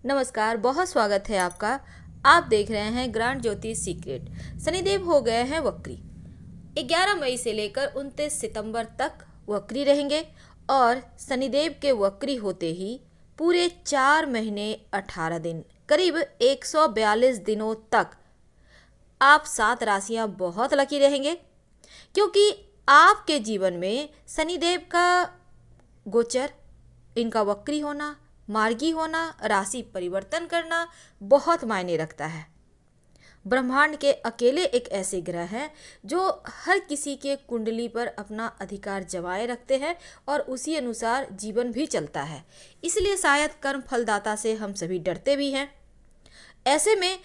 नमस्कार, बहुत स्वागत है आपका। आप देख रहे हैं ग्रांड ज्योति सीक्रेट। शनिदेव हो गए हैं वक्री। 11 मई से लेकर 29 सितंबर तक वक्री रहेंगे और शनिदेव के वक्री होते ही पूरे 4 महीने 18 दिन करीब 142 दिनों तक आप 7 राशियां बहुत लकी रहेंगे, क्योंकि आपके जीवन में शनिदेव का गोचर, इनका वक्री होना, मार्गी होना, राशि परिवर्तन करना बहुत मायने रखता है। ब्रह्मांड के अकेले एक ऐसे ग्रह हैं जो हर किसी के कुंडली पर अपना अधिकार जमाए रखते हैं और उसी अनुसार जीवन भी चलता है। इसलिए शायद कर्म फलदाता से हम सभी डरते भी हैं। ऐसे में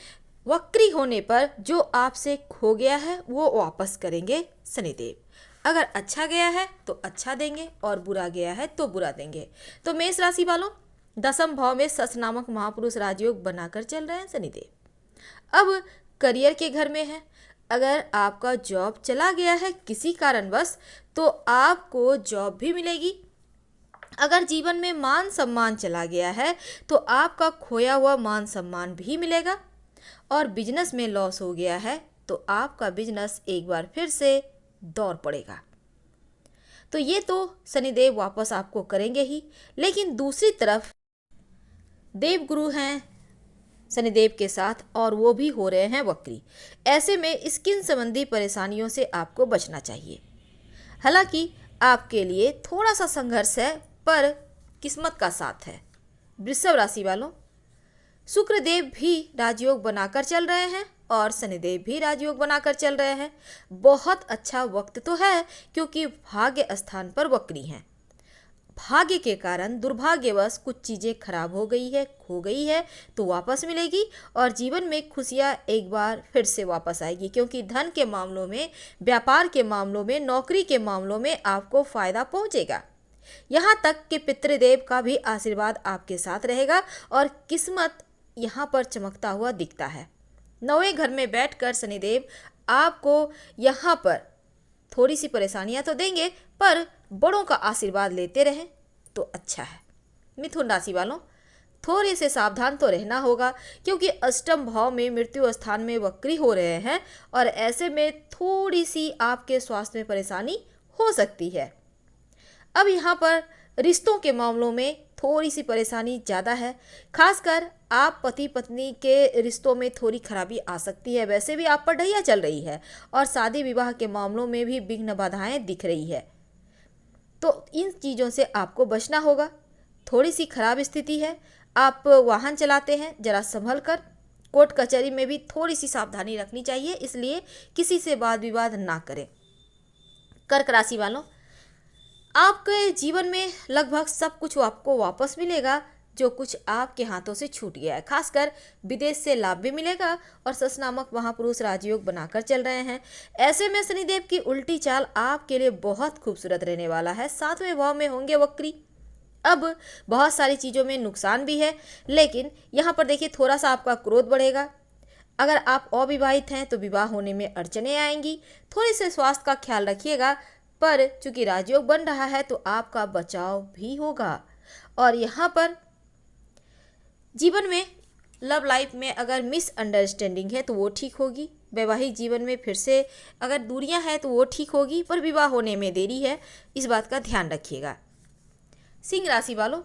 वक्री होने पर जो आपसे खो गया है वो वापस करेंगे शनिदेव। अगर अच्छा गया है तो अच्छा देंगे और बुरा गया है तो बुरा देंगे। तो मेष राशि वालों, दसम भाव में सस नामक महापुरुष राजयोग बनाकर चल रहे हैं शनिदेव। अब करियर के घर में है। अगर आपका जॉब चला गया है किसी कारणवश तो आपको जॉब भी मिलेगी। अगर जीवन में मान सम्मान चला गया है तो आपका खोया हुआ मान सम्मान भी मिलेगा। और बिजनेस में लॉस हो गया है तो आपका बिजनेस एक बार फिर से दौड़ पड़ेगा। तो ये तो शनिदेव वापस आपको करेंगे ही, लेकिन दूसरी तरफ देवगुरु हैं शनिदेव के साथ और वो भी हो रहे हैं वक्री। ऐसे में स्किन संबंधी परेशानियों से आपको बचना चाहिए। हालांकि आपके लिए थोड़ा सा संघर्ष है, पर किस्मत का साथ है। वृषभ राशि वालों, शुक्रदेव भी राजयोग बनाकर चल रहे हैं और शनिदेव भी राजयोग बनाकर चल रहे हैं। बहुत अच्छा वक्त तो है, क्योंकि भाग्य स्थान पर वक्री हैं। भाग्य के कारण दुर्भाग्यवश कुछ चीज़ें खराब हो गई है, खो गई है, तो वापस मिलेगी और जीवन में खुशियाँ एक बार फिर से वापस आएगी। क्योंकि धन के मामलों में, व्यापार के मामलों में, नौकरी के मामलों में आपको फायदा पहुंचेगा। यहाँ तक कि पितृदेव का भी आशीर्वाद आपके साथ रहेगा और किस्मत यहाँ पर चमकता हुआ दिखता है। नौवें घर में बैठकर शनिदेव आपको यहाँ पर थोड़ी सी परेशानियाँ तो देंगे, पर बड़ों का आशीर्वाद लेते रहें तो अच्छा है। मिथुन राशि वालों, थोड़े से सावधान तो रहना होगा, क्योंकि अष्टम भाव में मृत्यु स्थान में वक्री हो रहे हैं और ऐसे में थोड़ी सी आपके स्वास्थ्य में परेशानी हो सकती है। अब यहाँ पर रिश्तों के मामलों में थोड़ी सी परेशानी ज़्यादा है। खासकर आप पति पत्नी के रिश्तों में थोड़ी खराबी आ सकती है। वैसे भी आप पर ढैया चल रही है और शादी विवाह के मामलों में भी विघ्न बाधाएं दिख रही है। तो इन चीज़ों से आपको बचना होगा। थोड़ी सी खराब स्थिति है। आप वाहन चलाते हैं, ज़रा संभल कर। कोर्ट कचहरी में भी थोड़ी सी सावधानी रखनी चाहिए, इसलिए किसी से वाद विवाद ना करें। कर्क राशि वालों, आपके जीवन में लगभग सब कुछ आपको वापस मिलेगा जो कुछ आपके हाथों से छूट गया है। खासकर विदेश से लाभ भी मिलेगा और सस नामक महापुरुष राजयोग बनाकर चल रहे हैं। ऐसे में शनिदेव की उल्टी चाल आपके लिए बहुत खूबसूरत रहने वाला है। 7वें भाव में होंगे वक्री। अब बहुत सारी चीज़ों में नुकसान भी है, लेकिन यहाँ पर देखिए थोड़ा सा आपका क्रोध बढ़ेगा। अगर आप अविवाहित हैं तो विवाह होने में अड़चने आएंगी। थोड़े से स्वास्थ्य का ख्याल रखिएगा, पर चूंकि राजयोग बन रहा है तो आपका बचाव भी होगा। और यहाँ पर जीवन में, लव लाइफ में अगर मिसअंडरस्टैंडिंग है तो वो ठीक होगी। वैवाहिक जीवन में फिर से अगर दूरियां हैं तो वो ठीक होगी, पर विवाह होने में देरी है, इस बात का ध्यान रखिएगा। सिंह राशि वालों,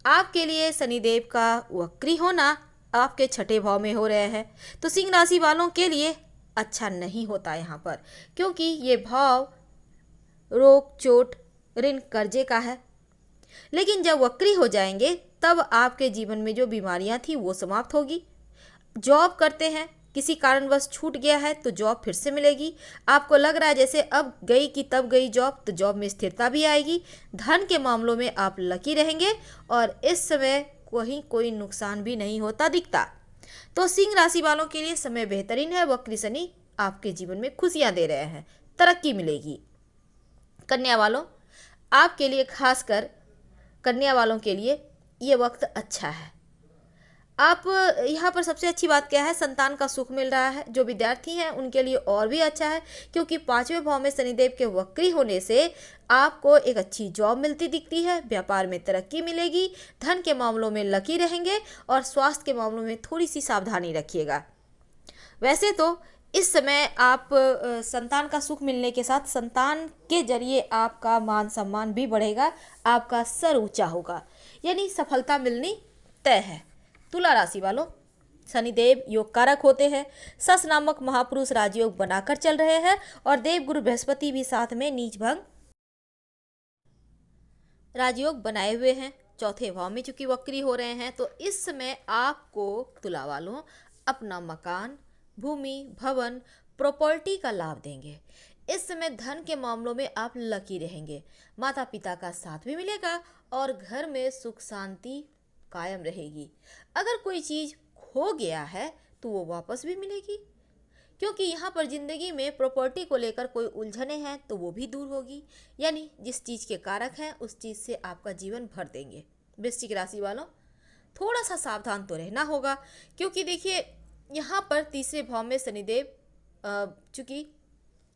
आपके लिए शनिदेव का वक्री होना आपके 6ठे भाव में हो रहे हैं, तो सिंह राशि वालों के लिए अच्छा नहीं होता यहाँ पर, क्योंकि ये भाव रोग, चोट, ऋण, कर्जे का है। लेकिन जब वक्री हो जाएंगे तब आपके जीवन में जो बीमारियां थी वो समाप्त होगी। जॉब करते हैं, किसी कारणवश छूट गया है तो जॉब फिर से मिलेगी। आपको लग रहा है जैसे अब गई कि तब गई जॉब, तो जॉब में स्थिरता भी आएगी। धन के मामलों में आप लकी रहेंगे और इस समय कोई नुकसान भी नहीं होता दिखता। तो सिंह राशि वालों के लिए समय बेहतरीन है। वक्री शनि आपके जीवन में खुशियां दे रहे हैं, तरक्की मिलेगी। कन्या वालों, आपके लिए, खासकर कन्या वालों के लिए ये वक्त अच्छा है। आप यहाँ पर सबसे अच्छी बात क्या है, संतान का सुख मिल रहा है। जो विद्यार्थी हैं उनके लिए और भी अच्छा है, क्योंकि 5वें भाव में शनिदेव के वक्री होने से आपको एक अच्छी जॉब मिलती दिखती है, व्यापार में तरक्की मिलेगी, धन के मामलों में लकी रहेंगे और स्वास्थ्य के मामलों में थोड़ी सी सावधानी रखिएगा। वैसे तो इस समय आप संतान का सुख मिलने के साथ संतान के जरिए आपका मान सम्मान भी बढ़ेगा, आपका सर ऊंचा होगा, यानी सफलता मिलनी तय है। तुला राशि वालों, शनिदेव योग कारक होते हैं। सस नामक महापुरुष राजयोग बनाकर चल रहे हैं और देवगुरु बृहस्पति भी साथ में नीच भंग राजयोग बनाए हुए हैं। चौथे भाव में चूंकि वक्री हो रहे हैं, तो इस समय आपको तुला वालों अपना मकान, भूमि, भवन, प्रॉपर्टी का लाभ देंगे। इस समय धन के मामलों में आप लकी रहेंगे, माता पिता का साथ भी मिलेगा और घर में सुख शांति कायम रहेगी। अगर कोई चीज़ खो गया है तो वो वापस भी मिलेगी, क्योंकि यहाँ पर ज़िंदगी में प्रॉपर्टी को लेकर कोई उलझने हैं तो वो भी दूर होगी। यानी जिस चीज़ के कारक हैं उस चीज़ से आपका जीवन भर देंगे। वृश्चिक राशि वालों, थोड़ा सा सावधान तो रहना होगा, क्योंकि देखिए यहाँ पर तीसरे भाव में शनिदेव चूँकि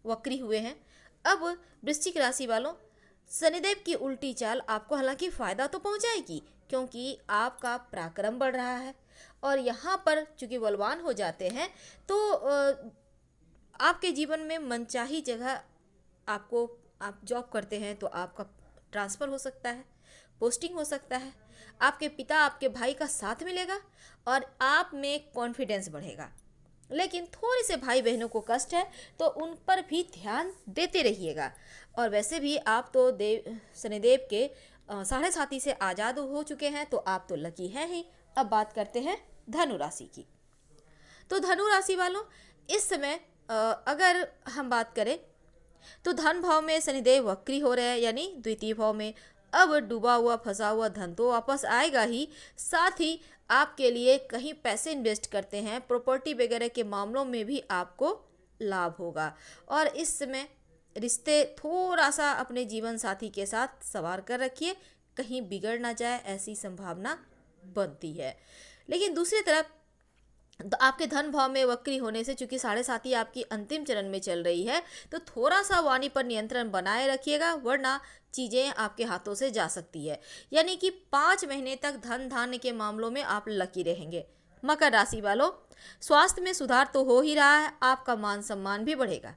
वक्री हुए हैं। अब वृश्चिक राशि वालों, शनिदेव की उल्टी चाल आपको हालांकि फ़ायदा तो पहुंचाएगी, क्योंकि आपका पराक्रम बढ़ रहा है और यहाँ पर चूँकि बलवान हो जाते हैं तो आपके जीवन में मनचाही जगह आपको, आप जॉब करते हैं तो आपका ट्रांसफ़र हो सकता है, पोस्टिंग हो सकता है, आपके पिता आपके भाई का साथ मिलेगा और आप में कॉन्फिडेंस बढ़ेगा। लेकिन थोड़े से भाई बहनों को कष्ट है तो उन पर भी ध्यान देते रहिएगा। और वैसे भी आप तो शनिदेव के साढ़े साथी से आज़ाद हो चुके हैं, तो आप तो लकी हैं ही। अब बात करते हैं धनु राशि की। तो धनु राशि वालों, इस समय अगर हम बात करें तो धन भाव में शनिदेव वक्री हो रहे हैं, यानी द्वितीय भाव में। अब डूबा हुआ फंसा हुआ धन तो वापस आएगा ही, साथ ही आपके लिए कहीं पैसे इन्वेस्ट करते हैं, प्रॉपर्टी वगैरह के मामलों में भी आपको लाभ होगा। और इस समय रिश्ते थोड़ा सा अपने जीवन साथी के साथ संवार कर रखिए, कहीं बिगड़ ना जाए ऐसी संभावना बनती है। लेकिन दूसरी तरफ तो आपके धन भाव में वक्री होने से चूंकि साढ़े साथी आपकी अंतिम चरण में चल रही है, तो थोड़ा सा वाणी पर नियंत्रण बनाए रखिएगा, वरना चीज़ें आपके हाथों से जा सकती है। यानी कि 5 महीने तक धन धान्य के मामलों में आप लकी रहेंगे। मकर राशि वालों, स्वास्थ्य में सुधार तो हो ही रहा है, आपका मान सम्मान भी बढ़ेगा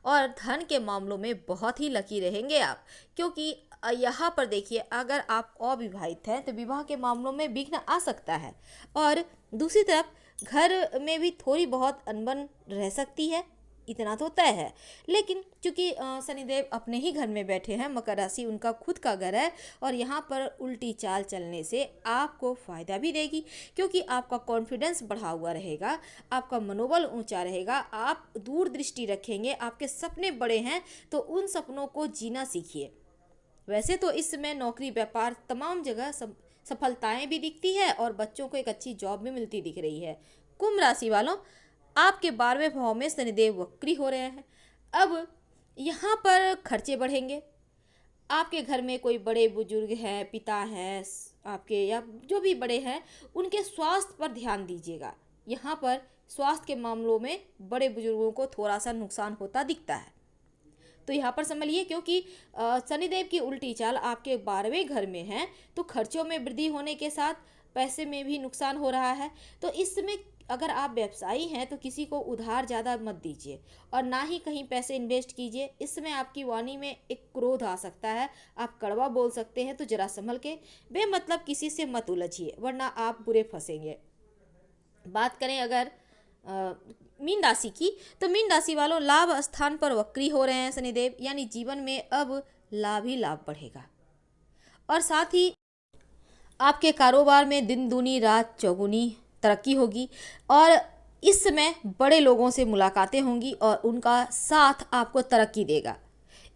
और धन के मामलों में बहुत ही लकी रहेंगे आप, क्योंकि यहाँ पर देखिए अगर आप अविवाहित हैं तो विवाह के मामलों में विघ्न आ सकता है और दूसरी तरफ घर में भी थोड़ी बहुत अनबन रह सकती है, इतना तो तय है। लेकिन चूंकि शनिदेव अपने ही घर में बैठे हैं, मकर राशि उनका खुद का घर है और यहाँ पर उल्टी चाल चलने से आपको फ़ायदा भी देगी, क्योंकि आपका कॉन्फिडेंस बढ़ा हुआ रहेगा, आपका मनोबल ऊंचा रहेगा, आप दूरदृष्टि रखेंगे, आपके सपने बड़े हैं तो उन सपनों को जीना सीखिए। वैसे तो इस समय नौकरी, व्यापार, तमाम जगह सफलताएं भी दिखती है और बच्चों को एक अच्छी जॉब भी मिलती दिख रही है। कुंभ राशि वालों, आपके 12वें भाव में शनिदेव वक्री हो रहे हैं। अब यहाँ पर खर्चे बढ़ेंगे। आपके घर में कोई बड़े बुजुर्ग हैं, पिता हैं आपके, या जो भी बड़े हैं, उनके स्वास्थ्य पर ध्यान दीजिएगा। यहाँ पर स्वास्थ्य के मामलों में बड़े बुजुर्गों को थोड़ा सा नुकसान होता दिखता है, तो यहाँ पर संभलिए, क्योंकि शनिदेव की उल्टी चाल आपके 12वें घर में है, तो खर्चों में वृद्धि होने के साथ पैसे में भी नुकसान हो रहा है। तो इसमें अगर आप व्यवसायी हैं तो किसी को उधार ज़्यादा मत दीजिए और ना ही कहीं पैसे इन्वेस्ट कीजिए। इसमें आपकी वाणी में एक क्रोध आ सकता है, आप कड़वा बोल सकते हैं, तो जरा संभल के, बेमतलब किसी से मत उलझिए, वरना आप बुरे फंसेंगे। बात करें अगर मीन राशि की, तो मीन राशि वालों, लाभ स्थान पर वक्री हो रहे हैं शनिदेव, यानी जीवन में अब लाभ ही लाभ बढ़ेगा और साथ ही आपके कारोबार में दिन दूनी रात चौगुनी तरक्की होगी और इस समय बड़े लोगों से मुलाकातें होंगी और उनका साथ आपको तरक्की देगा।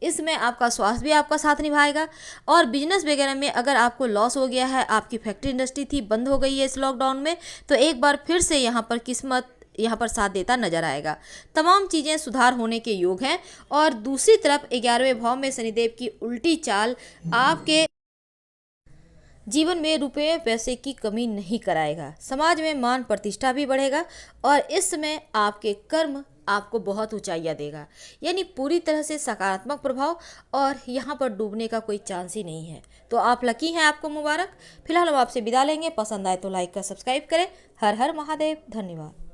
इसमें आपका स्वास्थ्य भी आपका साथ निभाएगा और बिजनेस वगैरह में अगर आपको लॉस हो गया है, आपकी फैक्ट्री इंडस्ट्री थी बंद हो गई है इस लॉकडाउन में, तो एक बार फिर से यहाँ पर किस्मत यहाँ पर साथ देता नजर आएगा। तमाम चीज़ें सुधार होने के योग हैं और दूसरी तरफ 11वें भाव में शनिदेव की उल्टी चाल आपके जीवन में रुपये पैसे की कमी नहीं कराएगा। समाज में मान प्रतिष्ठा भी बढ़ेगा और इस समय आपके कर्म आपको बहुत ऊंचाइयां देगा, यानी पूरी तरह से सकारात्मक प्रभाव, और यहाँ पर डूबने का कोई चांस ही नहीं है। तो आप लकी हैं, आपको मुबारक। फिलहाल हम आपसे विदा लेंगे। पसंद आए तो लाइक कर सब्सक्राइब करें। हर हर महादेव। धन्यवाद।